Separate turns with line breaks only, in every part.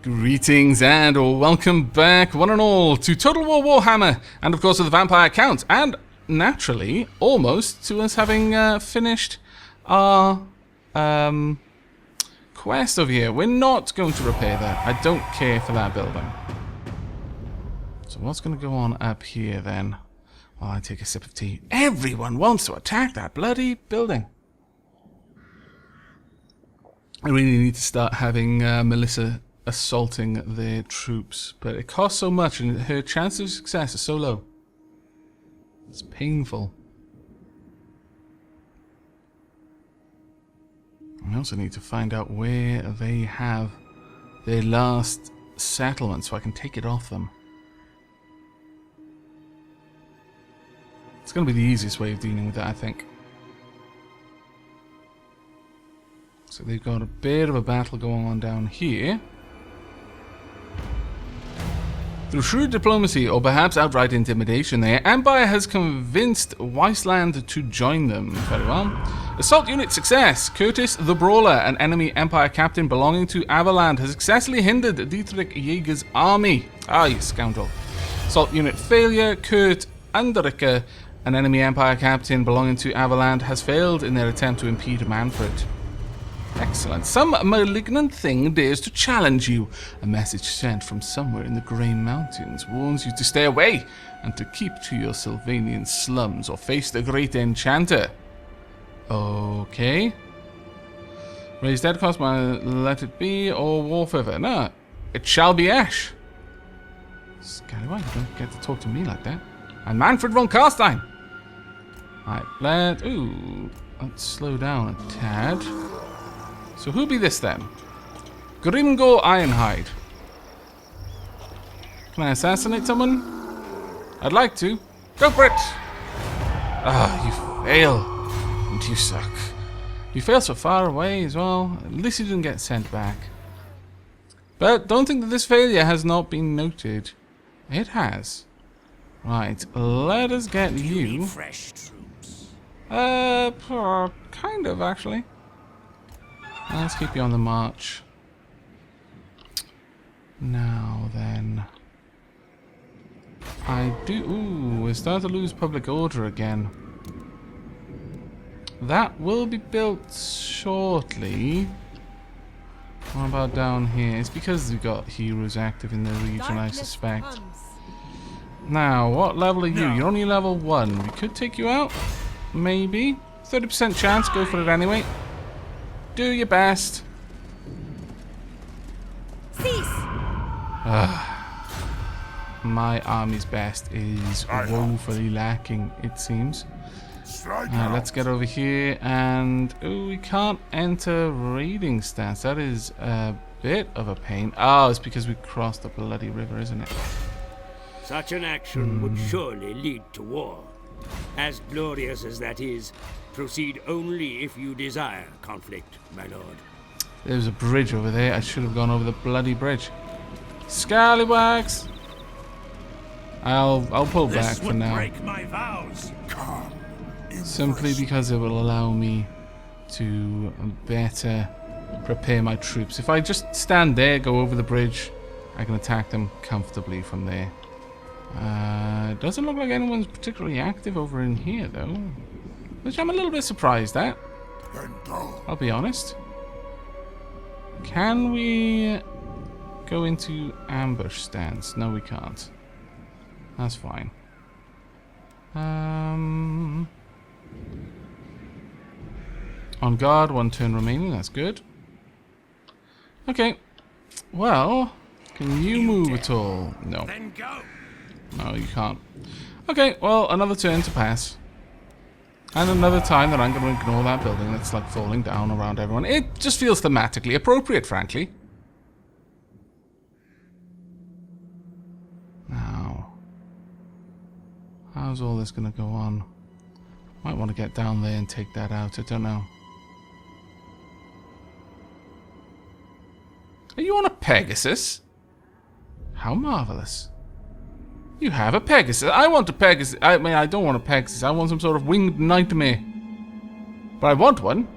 Greetings and welcome back, one and all, to Total War Warhammer, and of course to the Vampire Count, and naturally, almost to us having finished our quest over here. We're not going to repair that. I don't care for that building. So what's going to go on up here then? While I take a sip of tea. Everyone wants to attack that bloody building. I really need to start having Melissa assaulting their troops, but it costs so much and her chances of success are so low. It's painful. I also need to find out where they have their last settlement so I can take it off them. It's going to be the easiest way of dealing with that, I think. So they've got a bit of a battle going on down here. Through shrewd diplomacy, or perhaps outright intimidation, the Empire has convinced Wasteland to join them. Very well. Assault unit success. Curtis the Brawler, an enemy Empire captain belonging to Avaland, has successfully hindered Dietrich Jaeger's army. Ah, you scoundrel. Assault unit failure. Kurt Undericker, an enemy Empire captain belonging to Avaland, has failed in their attempt to impede Manfred. Excellent. Some malignant thing dares to challenge you. A message sent from somewhere in the Grey Mountains warns you to stay away and to keep to your Sylvanian slums or face the Great Enchanter. Okay. Raise dead cost by let it be or war fervor. No, it shall be Ash. Scallywag, you don't get to talk to me like that. I'm Manfred von Karstein. Right, let's slow down a tad. So who be this then? Grimgo Ironhide. Can I assassinate someone? I'd like to. Go for it! Ah, you fail. And you suck. You fail so far away as well. At least you didn't get sent back. But don't think that this failure has not been noted. It has. Right, let us get you.
Fresh troops.
Kind of actually. Let's keep you on the march. Now then. We're starting to lose public order again. That will be built shortly. What about down here? It's because we've got heroes active in the region, I suspect. Now, what level are you? You're only level 1. We could take you out. Maybe. 30% chance, go for it anyway. Do your best.
Cease.
My army's best is woefully lacking, it seems. Let's get over here and... Oh, we can't enter raiding stance. That is a bit of a pain. Oh, it's because we crossed the bloody river, isn't it?
Such an action would surely lead to war. As glorious as that is, proceed only if you desire conflict, my lord.
There's a bridge over there. I should have gone over the bloody bridge. Scallywags! I'll pull back for now.
Break my vows.
Simply because it will allow me to better prepare my troops. If I just stand there, go over the bridge, I can attack them comfortably from there. Doesn't look like anyone's particularly active over in here, though. Which I'm a little bit surprised at. I'll be honest. Can we go into ambush stance? No, we can't. That's fine. On guard, 1 turn remaining. That's good. Okay. Well, can you move at all? No.
Then go.
No, you can't. Okay, well, another turn to pass. And another time that I'm going to ignore that building that's like falling down around everyone. It just feels thematically appropriate, frankly. Now, how's all this going to go on? Might want to get down there and take that out. I don't know. Are you on a Pegasus? How marvelous. You have a Pegasus. I want a Pegasus. I mean, I don't want a Pegasus. I want some sort of winged nightmare. But I want one.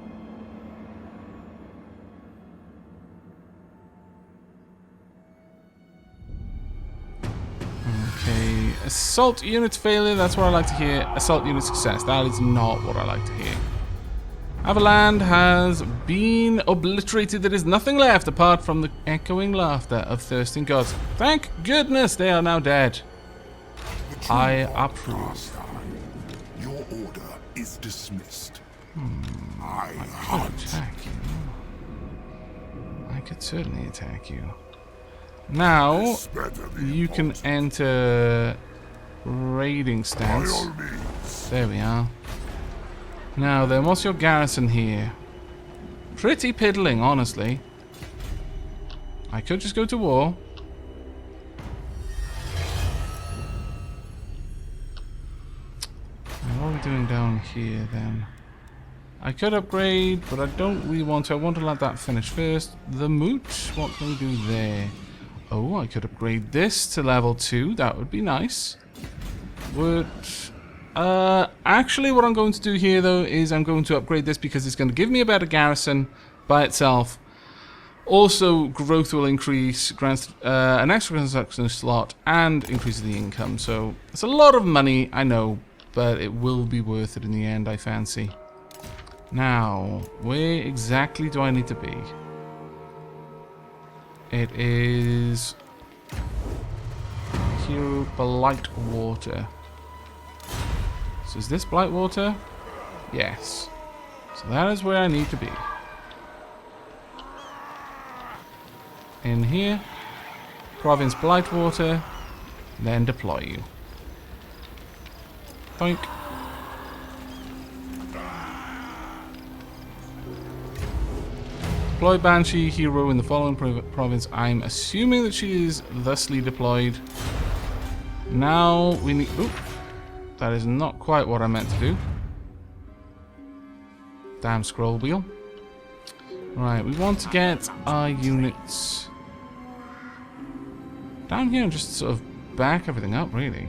Okay, assault unit failure, that's what I like to hear. Assault unit success, that is not what I like to hear. Avaland has been obliterated. There is nothing left apart from the echoing laughter of thirsting gods. Thank goodness they are now dead. I approve.
Your order is dismissed.
I could attack you. I could certainly attack you. Now, you can enter raiding stance. There we are. Now then, what's your garrison here? Pretty piddling, honestly. I could just go to war. And what are we doing down here then? I could upgrade, but I don't really want to. I want to let that finish first. The mooch, what can we do there? Oh, I could upgrade this to level 2. That would be nice. Actually, what I'm going to do here, though, is I'm going to upgrade this because it's going to give me a better garrison by itself. Also, growth will increase, grants an extra construction slot, and increases the income. So, it's a lot of money, I know, but it will be worth it in the end, I fancy. Now, where exactly do I need to be? It is here, Blightwater. So is this Blightwater? Yes. So that is where I need to be. In here, Province Blightwater, then deploy you. Boink. Deploy Banshee hero in the following province. I'm assuming that she is thusly deployed. Now we need... Oop. That is not quite what I meant to do. Damn scroll wheel. Right, we want to get our units down here and just sort of back everything up, really.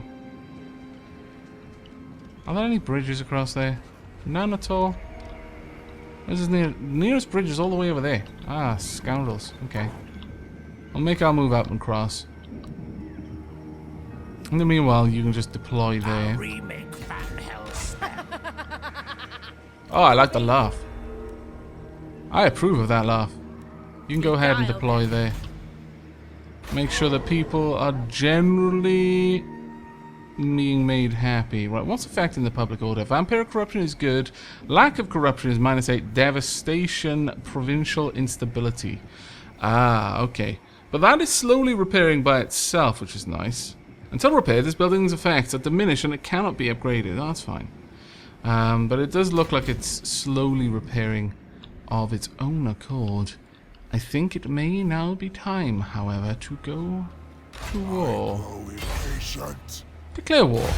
Are there any bridges across there? None at all. This is nearest bridge is all the way over there. Ah, scoundrels. Okay. We'll make our move up and cross. In the meanwhile, you can just deploy there. Oh, I like the laugh. I approve of that laugh. You can go ahead and deploy there. Make sure that people are generally being made happy. Right, what's affecting the public order? Vampiric corruption is good. Lack of corruption is -8. Devastation, provincial instability. Ah, okay. But that is slowly repairing by itself, which is nice. Until repaired, this building's effects are diminished and it cannot be upgraded. Oh, that's fine. But it does look like it's slowly repairing of its own accord. I think it may now be time, however, to go to war. Declare war.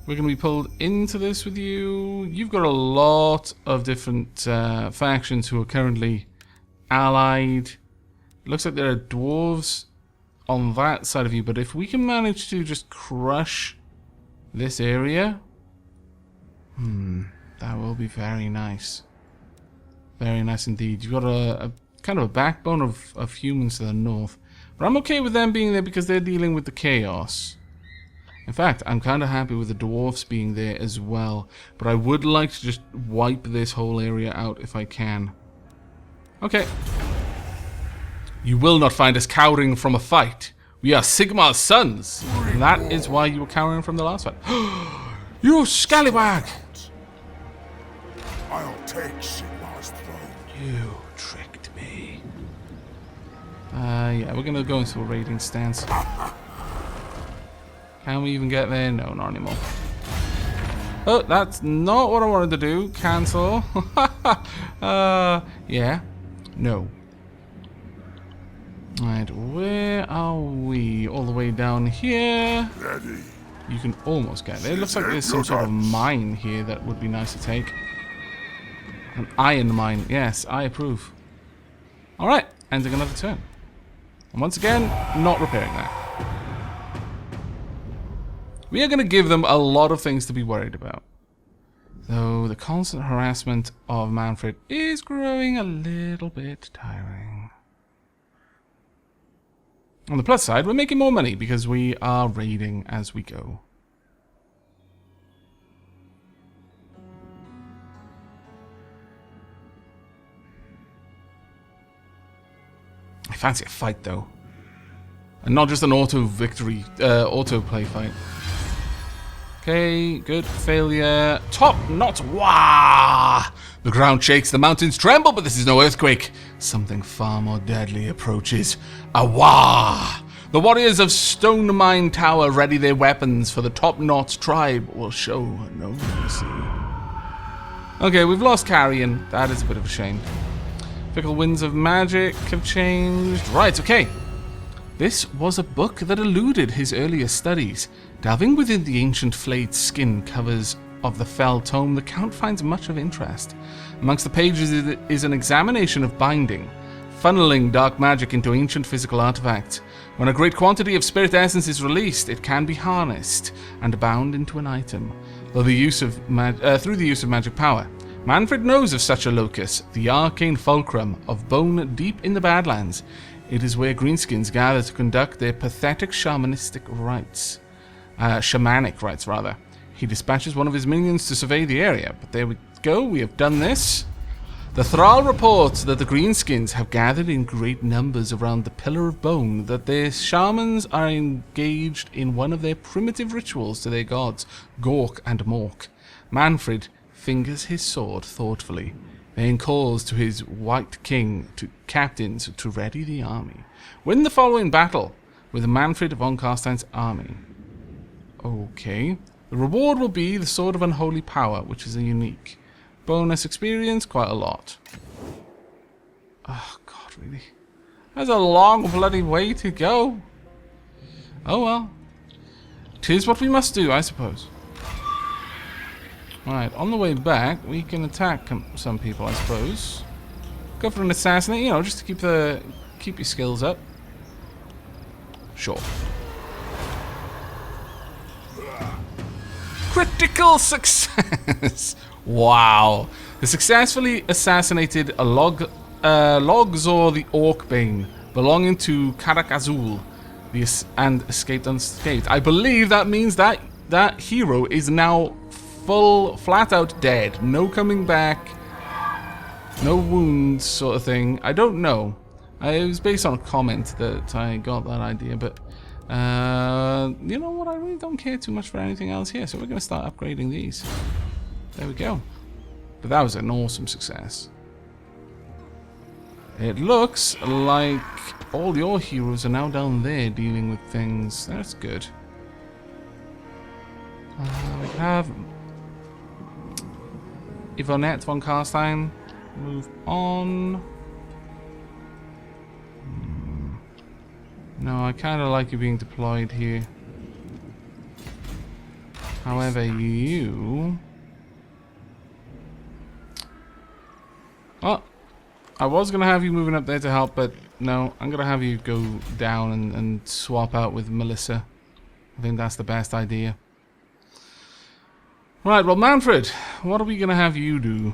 We're going to be pulled into this with you. You've got a lot of different factions who are currently allied. It looks like there are dwarves on that side of you, but if we can manage to just crush this area, that will be very nice. Very nice indeed. You've got a kind of a backbone of humans to the north. But I'm okay with them being there because they're dealing with the chaos. In fact, I'm kind of happy with the dwarfs being there as well. But I would like to just wipe this whole area out if I can. Okay. You will not find us cowering from a fight. We are Sigmar's sons. And that is why you were cowering from the last fight. You scallywag!
I'll take Sigmar's throne.
You tricked me. Yeah, we're gonna go into a raiding stance. Can we even get there? No, not anymore. Oh, that's not what I wanted to do. Cancel. Yeah. No. Alright, where are we? All the way down here.
Ready.
You can almost get there. It looks like there's some sort of mine here that would be nice to take. An iron mine. Yes, I approve. Alright, ending another turn. And once again, not repairing that. We are going to give them a lot of things to be worried about. Though the constant harassment of Manfred is growing a little bit tiring. On the plus side, we're making more money because we are raiding as we go. I fancy a fight though. And not just an auto victory, auto play fight. Okay, good. Failure. Topknot. Wah! The ground shakes, the mountains tremble, but this is no earthquake. Something far more deadly approaches. A wah! The warriors of Stone Mine Tower ready their weapons, for the Topknot tribe will show no mercy. Okay, we've lost Carrion. That is a bit of a shame. Fickle winds of magic have changed. Right, okay. This was a book that eluded his earlier studies. Delving within the ancient flayed skin covers of the fell tome, the Count finds much of interest. Amongst the pages is an examination of binding, funneling dark magic into ancient physical artifacts. When a great quantity of spirit essence is released, it can be harnessed and bound into an item through the use of magic power. Manfred knows of such a locus, the arcane fulcrum of bone deep in the Badlands. It is where Greenskins gather to conduct their pathetic shamanic rites. He dispatches one of his minions to survey the area, but there we go, we have done this. The Thrall reports that the Greenskins have gathered in great numbers around the Pillar of Bone, that their shamans are engaged in one of their primitive rituals to their gods, Gork and Mork. Manfred fingers his sword thoughtfully, then calls to his White King captains to ready the army. Win the following battle with Manfred von Carstein's army. Okay. The reward will be the Sword of Unholy Power, which is a unique. Bonus experience, quite a lot. Oh, God, really? That's a long bloody way to go. Oh, well. 'Tis what we must do, I suppose. Right, on the way back, we can attack some people, I suppose. Go for an assassinate, you know, just to keep your skills up. Sure. Critical success! Wow. They successfully assassinated a Logzor the Orcbane, belonging to Karak Azul, and escaped unscathed. I believe that means that that hero is now flat out dead. No coming back. No wounds, sort of thing. I don't know. It was based on a comment that I got that idea, but you know what? I really don't care too much for anything else here, so we're going to start upgrading these. There we go. But that was an awesome success. It looks like all your heroes are now down there dealing with things. That's good. We have Yvonne von Carstein. Move on. No, I kind of like you being deployed here. However, you... Well, I was going to have you moving up there to help, but no, I'm going to have you go down and swap out with Melissa. I think that's the best idea. Right, well, Manfred, what are we going to have you do?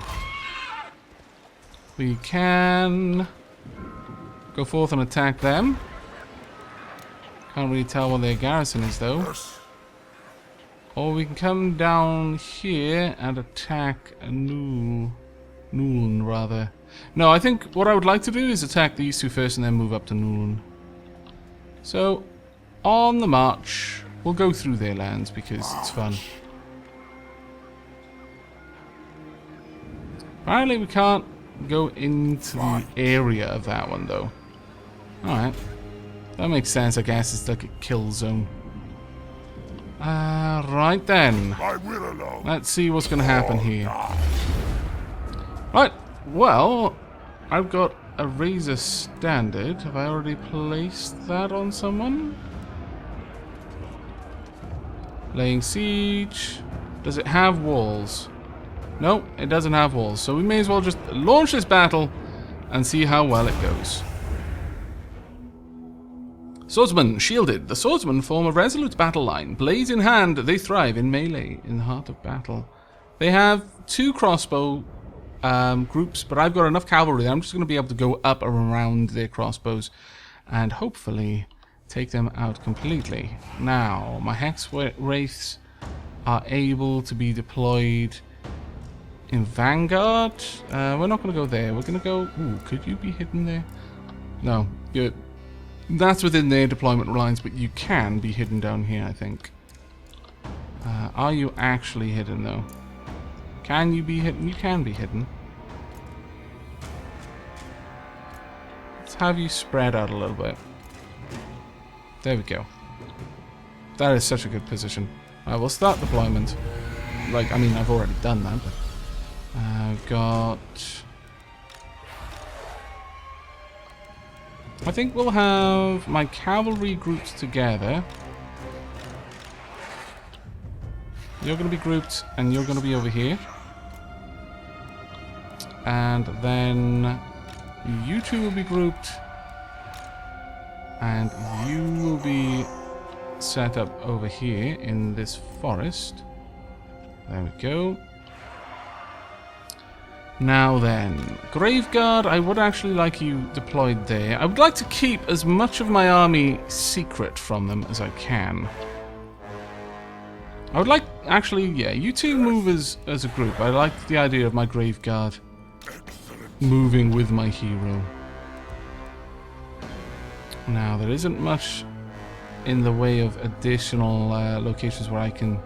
We can go forth and attack them. Can't really tell what their garrison is, though. Or we can come down here and attack Noon, rather. No, I think what I would like to do is attack these two first and then move up to Noon. So, on the march, we'll go through their lands because it's fun. Apparently we can't go into the area of that one, though. Alright. That makes sense, I guess. It's like a kill zone. Right then. Let's see what's going to happen here. Right. Well, I've got a Razor Standard. Have I already placed that on someone? Laying siege. Does it have walls? No, it doesn't have walls. So we may as well just launch this battle and see how well it goes. Swordsmen, shielded. The swordsmen form a resolute battle line. Blades in hand, they thrive in melee, in the heart of battle. They have 2 crossbow groups, but I've got enough cavalry that I'm just going to be able to go up and around their crossbows and hopefully take them out completely. Now, my Hex Wraiths are able to be deployed in Vanguard. We're not going to go there. We're going to go... Ooh, could you be hidden there? No, that's within their deployment lines, but you can be hidden down here, I think. Are you actually hidden, though? Can you be hidden? You can be hidden. Let's have you spread out a little bit. There we go. That is such a good position. We'll start deployment. Like, I mean, I've already done that, but... I've got... I think we'll have my cavalry groups together. You're going to be grouped, and you're going to be over here. And then you two will be grouped. And you will be set up over here in this forest. There we go. Now then, Graveguard, I would actually like you deployed there. I would like to keep as much of my army secret from them as I can. I would like, actually, yeah, you two move as a group. I like the idea of my Graveguard moving with my hero. Now, there isn't much in the way of additional locations where I can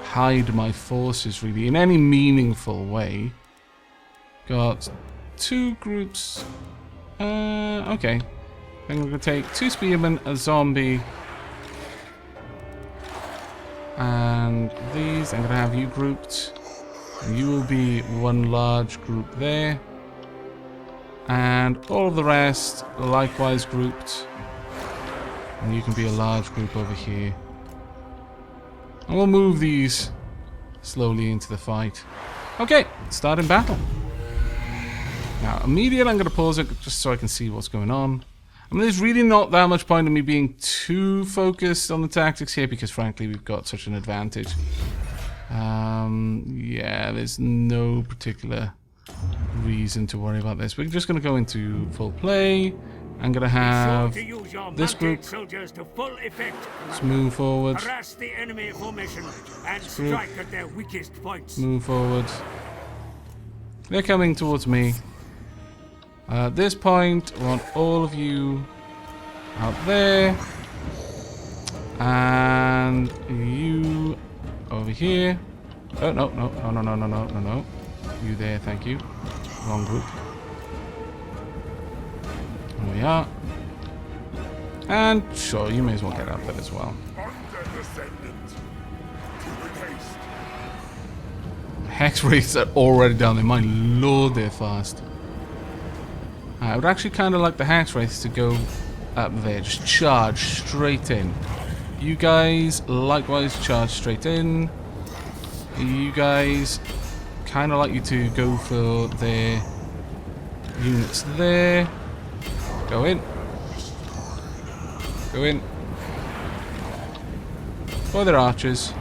hide my forces, really, in any meaningful way. Got two groups. Okay. I think we're going to take 2 spearmen, a zombie, and these. I'm going to have you grouped. You will be one large group there. And all of the rest likewise grouped. And you can be a large group over here. And we'll move these slowly into the fight. Okay, starting battle. Now, immediately I'm going to pause it just so I can see what's going on. I mean, there's really not that much point in me being too focused on the tactics here because, frankly, we've got such an advantage. Yeah, there's no particular reason to worry about this. We're just going to go into full play. I'm going to have this group. Let's move forward.
Harass the enemy formation and strike at their weakest points.
Move forward. They're coming towards me. At this point, I want all of you out there. And you over here. Oh, no, no, no, no, no, no, no, no, no. You there, thank you. Wrong group. There we are. And sure, you may as well get out there as well. Hex Wraiths are already down there. My lord, they're fast. I would actually kind of like the Hex Wraiths to go up there. Just charge straight in. You guys likewise charge straight in. You guys kind of like you to go for their units there. Go in. Go in. For their archers.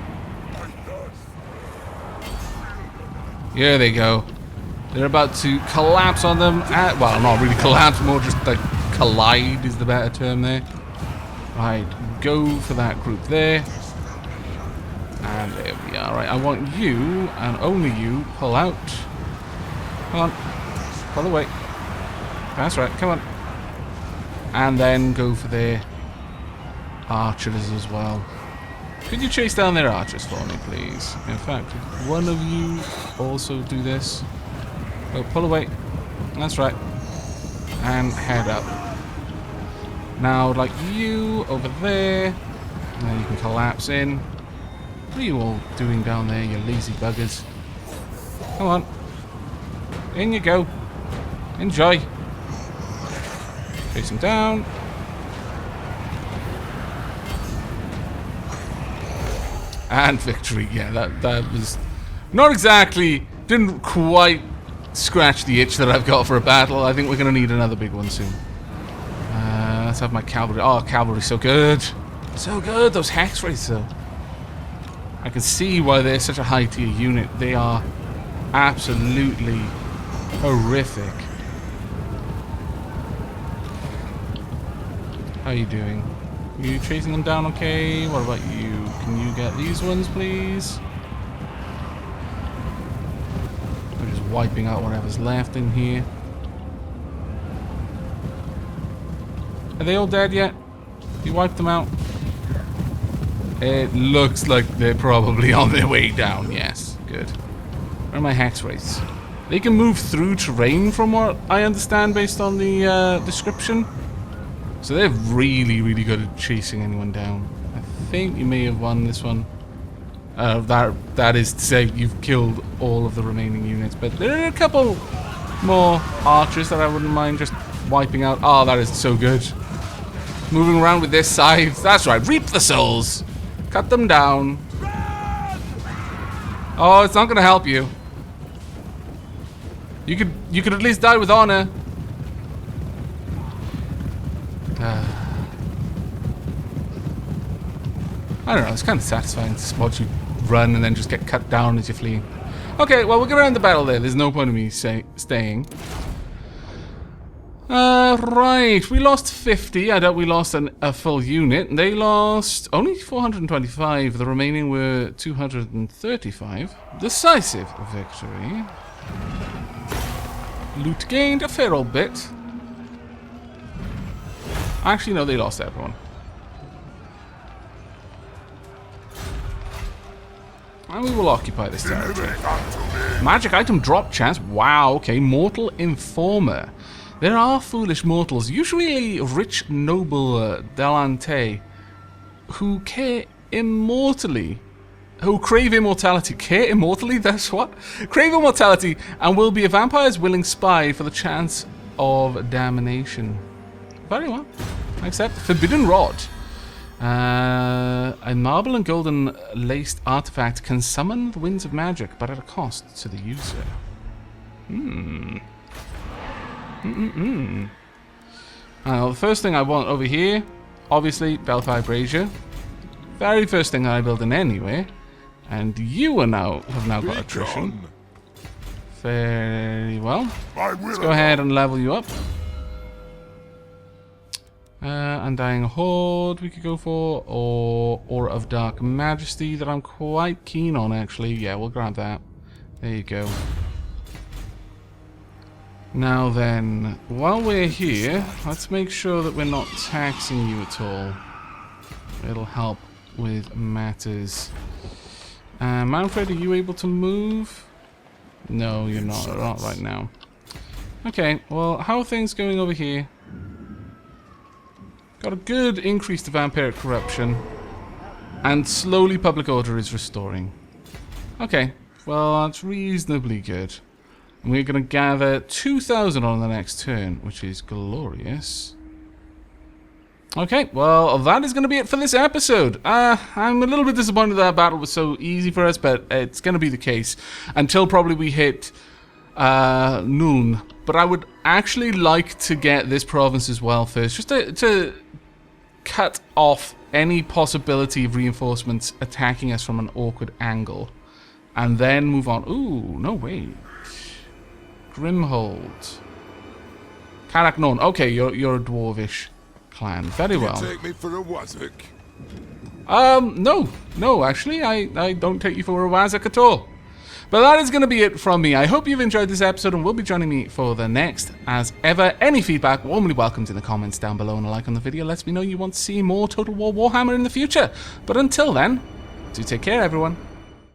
Here they go. They're about to collapse on them. Well, not really collapse, more just like collide is the better term there. Right, go for that group there. And there we are. Right, I want you, and only you, pull out. Come on. Pull away. That's right, come on. And then go for their archers as well. Could you chase down their archers for me, please? In fact, could one of you also do this? Oh, pull away. That's right. And head up. Now, like you over there. Now you can collapse in. What are you all doing down there, you lazy buggers? Come on. In you go. Enjoy. Chase him down. And victory. Yeah, that was not exactly, didn't quite scratch the itch that I've got for a battle. I think we're going to need another big one soon. Let's have my cavalry. Oh, cavalry's so good. So good. Those Hex Wraiths, though. I can see why they're such a high tier unit. They are absolutely horrific. How are you doing? Are you chasing them down okay? What about you? Can you get these ones, please? We're just wiping out whatever's left in here. Are they all dead yet? You wiped them out? It looks like they're probably on their way down. Yes, good. Where are my hex wraiths? They can move through terrain from what I understand based on the description. So they're really, really good at chasing anyone down. I think you may have won this one. That is to say you've killed all of the remaining units. But there are a couple more archers that I wouldn't mind just wiping out. Oh, that is so good. Moving around with their scythes. That's right, reap the souls. Cut them down. Oh, it's not going to help you. You could at least die with honor. I don't know, it's kind of satisfying to watch you run and then just get cut down as you flee. Okay, well, we're going to end the battle there. There's no point in me staying. Right, we lost 50. I doubt we lost a full unit. They lost only 425. The remaining were 235. Decisive victory. Loot gained a fair old bit. Actually, no, they lost everyone. And we will occupy this territory. Magic item drop chance. Wow, okay. Mortal Informer. There are foolish mortals, usually rich noble Delante, who care immortally. Who crave immortality. Care immortally? That's what? Crave immortality and will be a vampire's willing spy for the chance of damnation. Very well. Accept. Forbidden Rod. A marble and golden laced artifact can summon the winds of magic, but at a cost to the user. The first thing I want over here, obviously, Belfire Brazier. Very first thing I build in anyway. And you have now got attrition. Very well. Let's go ahead and level you up. Undying Horde we could go for, or Aura of Dark Majesty that I'm quite keen on actually. Yeah, we'll grab that. There you go. Now then, while we're here, let's make sure that we're not taxing you at all. It'll help with matters. Manfred, are you able to move? No, you're not right now. Okay, well, how are things going over here? Got a good increase to vampiric corruption. And slowly public order is restoring. Okay, well, that's reasonably good. And we're going to gather 2,000 on the next turn, which is glorious. Okay, well, that is going to be it for this episode. I'm a little bit disappointed that battle was so easy for us, but it's going to be the case until probably we hit Nuln. But I would actually like to get this province as well first, just to cut off any possibility of reinforcements attacking us from an awkward angle. And then move on. Ooh, no, wait. Grimhold. Karaknon. Okay, you're a dwarvish clan. Very well.
You take me for a Wazak?
No, actually, I don't take you for a Wazak at all. But that is going to be it from me. I hope you've enjoyed this episode and will be joining me for the next. As ever, any feedback warmly welcomed in the comments down below, and a like on the video lets me know you want to see more Total War Warhammer in the future. But until then, do take care, everyone.